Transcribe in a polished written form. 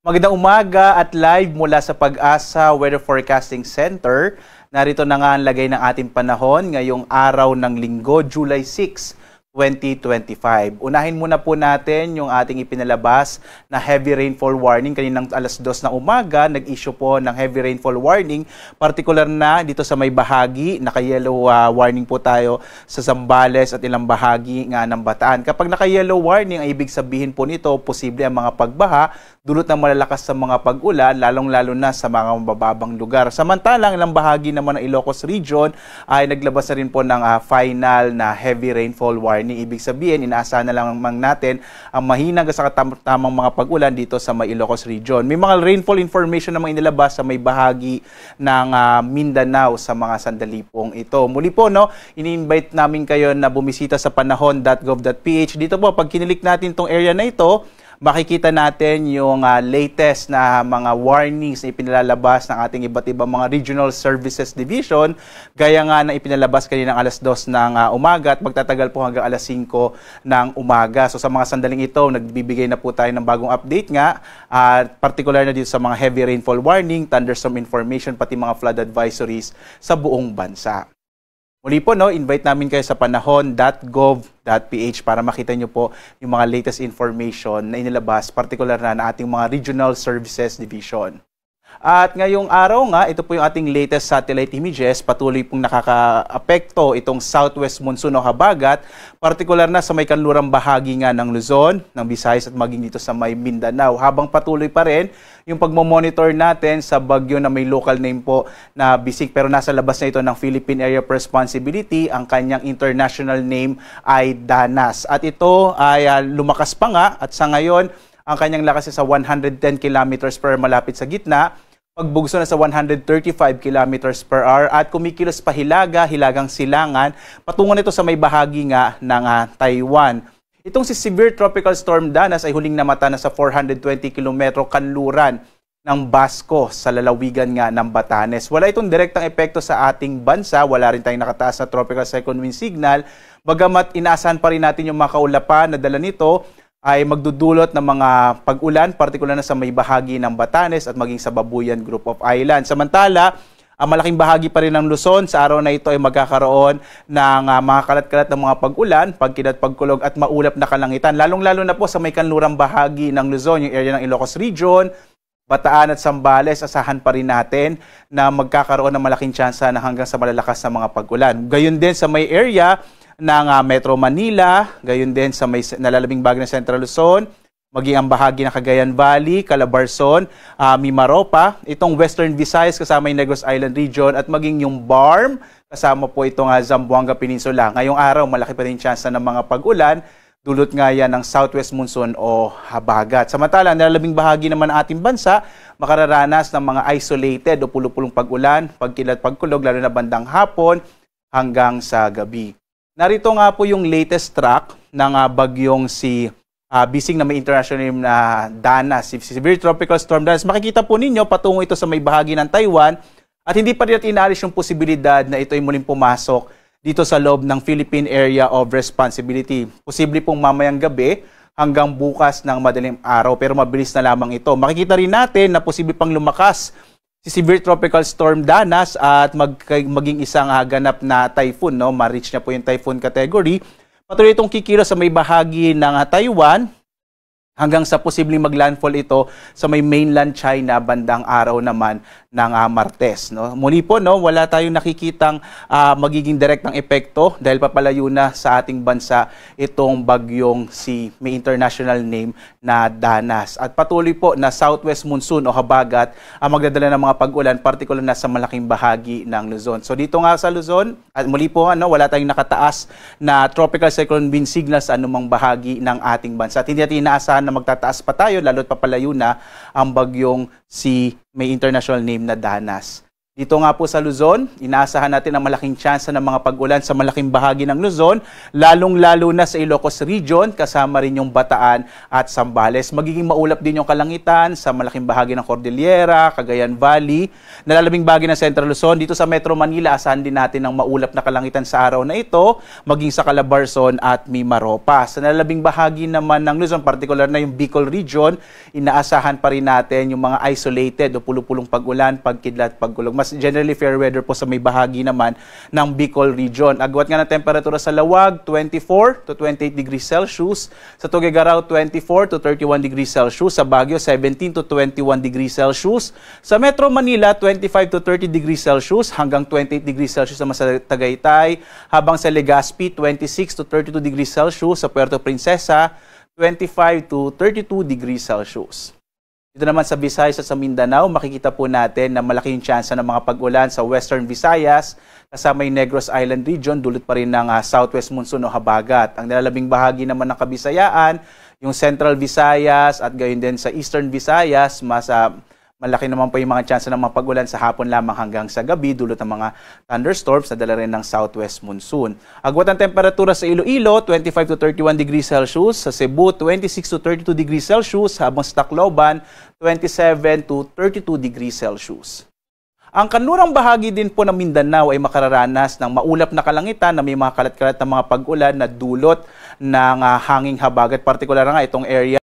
Magandang umaga at live mula sa Pag-asa Weather Forecasting Center. Narito na nga ang lagay ng ating panahon ngayong araw ng Linggo, July 6, 2025. Unahin muna po natin yung ating ipinalabas na heavy rainfall warning. Kaninang alas 2 ng umaga, nag-issue po ng heavy rainfall warning. Partikular na dito sa may bahagi, naka-yellow warning po tayo sa Zambales at ilang bahagi nga ng Bataan. Kapag naka-yellow warning, ang ibig sabihin po nito, posible ang mga pagbaha, dulot ng malalakas sa mga pag-ulan, lalong-lalo na sa mga mababang lugar. Samantalang ilang bahagi naman ng Ilocos Region ay naglabas na rin po ng final na heavy rainfall warning. Ibig sabihin, inaasahan na lang natin ang mahinang sa tamang mga pag-ulan dito sa may Ilocos Region. May mga rainfall information namang inilabas sa may bahagi ng Mindanao sa mga sandali pong ito. Muli po, ini-invite namin kayo na bumisita sa panahon.gov.ph. Dito po, pag kinilik natin itong area na ito, makikita natin yung latest na mga warnings na ipinalalabas ng ating iba't ibang mga Regional Services Division, gaya nga na ipinalabas kaninang alas 2 ng umaga at magtatagal po hanggang alas 5 ng umaga. So sa mga sandaling ito, nagbibigay na po tayo ng bagong update nga, particular na dito sa mga heavy rainfall warning, thunderstorm information, pati mga flood advisories sa buong bansa. Muli po, invite namin kayo sa panahon.gov.ph para makita nyo po yung mga latest information na inilabas, particular na ating mga Regional Services Division. At ngayong araw nga, ito po yung ating latest satellite images, patuloy pong nakaka-apekto itong southwest monsoon o habagat, partikular na sa may kanlurang bahagi nga ng Luzon, ng Visayas at maging dito sa may Mindanao. Habang patuloy pa rin yung pagmomonitor natin sa bagyo na may local name po na bisig pero nasa labas na ito ng Philippine Area of Responsibility, ang kanyang international name ay Danas. At ito ay lumakas pa nga at sa ngayon, ang kanyang lakas ay sa 110 km per hour malapit sa gitna, pagbugso na sa 135 km per hour at kumikilos pa hilagang silangan patungo nito sa may bahagi nga ng Taiwan. Itong si Severe Tropical Storm Danas ay huling namata na sa 420 km kanluran ng Basco sa lalawigan nga ng Batanes. Wala itong direktang epekto sa ating bansa, wala rin tayong nakataas na tropical cyclone wind signal, bagamat inaasahan pa rin natin yung mga kaulapan na dala nito ay magdudulot ng mga pag-ulan, partikular na sa may bahagi ng Batanes at maging sa Babuyan Group of Islands. Samantala, ang malaking bahagi pa rin ng Luzon sa araw na ito ay magkakaroon ng mga kalat-kalat ng mga pag-ulan, pagkilat, pagkulog at maulap na kalangitan. Lalong-lalo na po sa may kanlurang bahagi ng Luzon, yung area ng Ilocos Region, Bataan at Zambales, asahan pa rin natin na magkakaroon ng malaking tsansa na hanggang sa malalakas na mga pag-ulan. Gayon din sa may area ng Metro Manila, gayon din sa may nalalabing bahagi ng Central Luzon, maging ang bahagi ng Cagayan Valley, Calabarzon, Mimaropa, itong Western Visayas kasama yung Negros Island Region at maging yung BARM, kasama po itong Zamboanga Peninsula. Ngayong araw, malaki pa rin tsansa ng mga pag-ulan, dulot nga yan ng southwest monsoon o habagat. Samantala, nalalabing bahagi naman ng ating bansa, makararanas ng mga isolated o pulupulong pag-ulan, pagkilat, pagkulog, lalo na bandang hapon hanggang sa gabi. Narito nga po yung latest track ng bagyong si bising na may international name na Danas, si Severe Tropical Storm Danas. Makikita po ninyo patungo ito sa may bahagi ng Taiwan at hindi pa rin inaalis yung posibilidad na ito ay muling pumasok dito sa loob ng Philippine Area of Responsibility. Posible pong mamayang gabi hanggang bukas ng madaling araw pero mabilis na lamang ito. Makikita rin natin na posible pang lumakas si Severe Tropical Storm Danas at maging isang ganap na typhoon, ma-reach niya po yung typhoon category. Patuloy itong kikilos sa may bahagi ng Taiwan hanggang sa posibleng maglandfall ito sa may mainland China bandang araw naman ng Martes. Muli po, wala tayong nakikitang magiging direktang epekto dahil papalayo na sa ating bansa itong bagyong si may international name na Danas. At patuloy po na southwest monsoon o habagat ang magdadala ng mga pag-ulan, partikular na sa malaking bahagi ng Luzon. So dito nga sa Luzon, at muli po, wala tayong nakataas na tropical cyclone wind signal sa anumang bahagi ng ating bansa. At hindi natin inaasahan na magtataas pa tayo, lalo't papalayo na ang bagyong si may international name na Danas. Dito nga po sa Luzon, inaasahan natin ang malaking tsansa ng mga pag-ulan sa malaking bahagi ng Luzon, lalong-lalo na sa Ilocos Region, kasama rin yung Bataan at Zambales. Magiging maulap din yung kalangitan sa malaking bahagi ng Cordillera, Cagayan Valley, nalalabing bahagi ng Central Luzon. Dito sa Metro Manila, asahan din natin ang maulap na kalangitan sa araw na ito, maging sa Calabarzon at Mimaropa. Sa nalalabing bahagi naman ng Luzon, particular na yung Bicol Region, inaasahan pa rin natin yung mga isolated o pulupulong pag-ulan, pagkidlat, pagkulog. Mas generally fair weather po sa may bahagi naman ng Bicol Region. Agwat nga ng temperatura sa Lawag, 24 to 28 degrees Celsius. Sa Tuguegarao, 24 to 31 degrees Celsius. Sa Baguio, 17 to 21 degrees Celsius. Sa Metro Manila, 25 to 30 degrees Celsius hanggang 28 degrees Celsius sa Tagaytay. Habang sa Legazpi, 26 to 32 degrees Celsius. Sa Puerto Princesa, 25 to 32 degrees Celsius. Dito naman sa Visayas at sa Mindanao, makikita po natin na malaking tsansa ng mga pag-ulan sa Western Visayas, kasama yung Negros Island Region, dulot pa rin ng southwest monsoon o habagat. Ang nalalabing bahagi naman ng Kabisayaan, yung Central Visayas at gayon din sa Eastern Visayas, malaki naman po yung mga tsansa ng mga pag-ulan sa hapon lamang hanggang sa gabi, dulot ng mga thunderstorms na dala rin ng southwest monsoon. Agwat ang temperatura sa Iloilo, 25 to 31 degrees Celsius. Sa Cebu, 26 to 32 degrees Celsius. Habang sa Tacloban, 27 to 32 degrees Celsius. Ang kanlurang bahagi din po ng Mindanao ay makararanas ng maulap na kalangitan na may mga kalat-kalat na mga pag-ulan na dulot ng hanging habagat. Partikular nga itong area